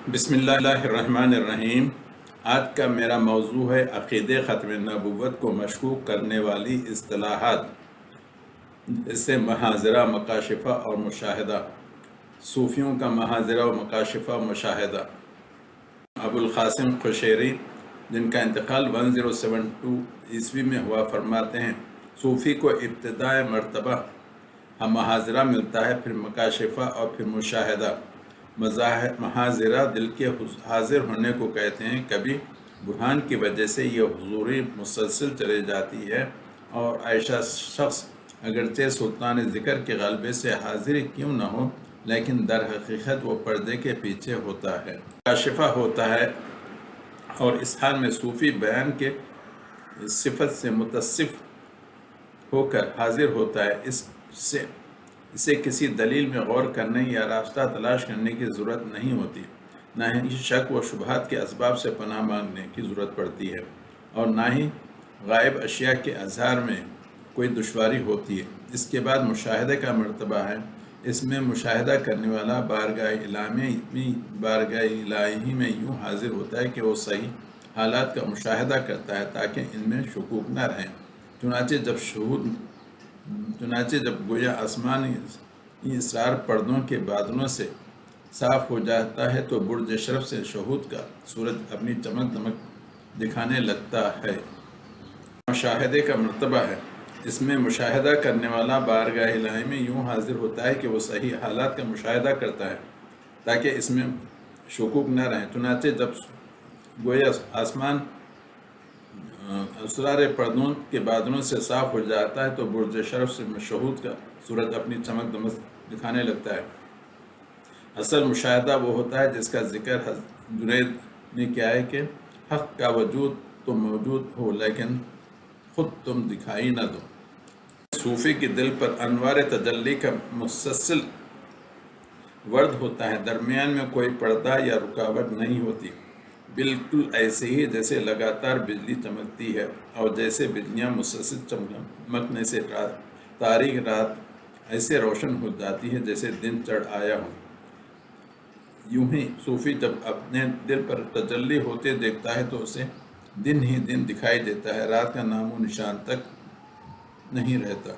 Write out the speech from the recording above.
بسم اللہ الرحمن الرحیم۔ آج کا میرا موضوع ہے عقیدہ ختم نبوت کو مشکوک کرنے والی اصطلاحات، جیسے محاذرہ، مکاشفہ اور مشاہدہ۔ صوفیوں کا محاذرہ و مکاشفہ و مشاہدہ۔ ابو القاسم قشیری، جن کا انتقال 1072 عیسوی میں ہوا، فرماتے ہیں صوفی کو ابتدائے مرتبہ محاذرہ ملتا ہے، پھر مکاشفہ اور پھر مشاہدہ۔ محاذرہ دل کے حاضر ہونے کو کہتے ہیں۔ کبھی برہان کی وجہ سے یہ حضوری مسلسل چلی جاتی ہے اور ایسا شخص اگرچہ سلطان ذکر کے غلبے سے حاضر کیوں نہ ہو، لیکن در حقیقت وہ پردے کے پیچھے ہوتا ہے، مکاشفہ ہوتا ہے، اور اس حال میں صوفی بیان کے صفت سے متصف ہو کر حاضر ہوتا ہے۔ اسے کسی دلیل میں غور کرنے یا راستہ تلاش کرنے کی ضرورت نہیں ہوتی، نہ ہی شک و شبہات کے اسباب سے پناہ مانگنے کی ضرورت پڑتی ہے، اور نہ ہی غائب اشیاء کے اظہار میں کوئی دشواری ہوتی ہے۔ اس کے بعد مشاہدے کا مرتبہ ہے۔ اس میں مشاہدہ کرنے والا بارگاہ الہی میں یوں حاضر ہوتا ہے کہ وہ صحیح حالات کا مشاہدہ کرتا ہے تاکہ ان میں شکوک نہ رہیں۔ چنانچہ جب گویا آسمانی اسرار پردوں کے بادلوں سے صاف ہو جاتا ہے تو برج شرف سے شہود کا سورج اپنی چمک دمک دکھانے لگتا ہے۔ مشاہدے کا مرتبہ ہے۔ اس میں مشاہدہ کرنے والا بارگاہ الہی میں یوں حاضر ہوتا ہے کہ وہ صحیح حالات کا مشاہدہ کرتا ہے تاکہ اس میں شکوک نہ رہیں۔ چنانچہ جب گویا آسمان اسرار پردوں کے بادلوں سے صاف ہو جاتا ہے تو برج شرف سے شہود کا سورج اپنی چمک دمک دکھانے لگتا ہے۔ اصل مشاہدہ وہ ہوتا ہے جس کا ذکر جنید نے کیا ہے کہ حق کا وجود تو موجود ہو لیکن خود تم دکھائی نہ دو۔ صوفی کے دل پر انوار تجلی کا مسلسل ورد ہوتا ہے، درمیان میں کوئی پردہ یا رکاوٹ نہیں ہوتی، بالکل ایسے ہی جیسے لگاتار بجلی چمکتی ہے، اور جیسے بجلیاں مسلسل چمکنے سے تاریک رات ایسے روشن ہو جاتی ہے جیسے دن چڑھ آیا ہو۔ یوں ہی صوفی جب اپنے دل پر تجلی ہوتے دیکھتا ہے تو اسے دن ہی دن دکھائی دیتا ہے، رات کا نام و نشان تک نہیں رہتا۔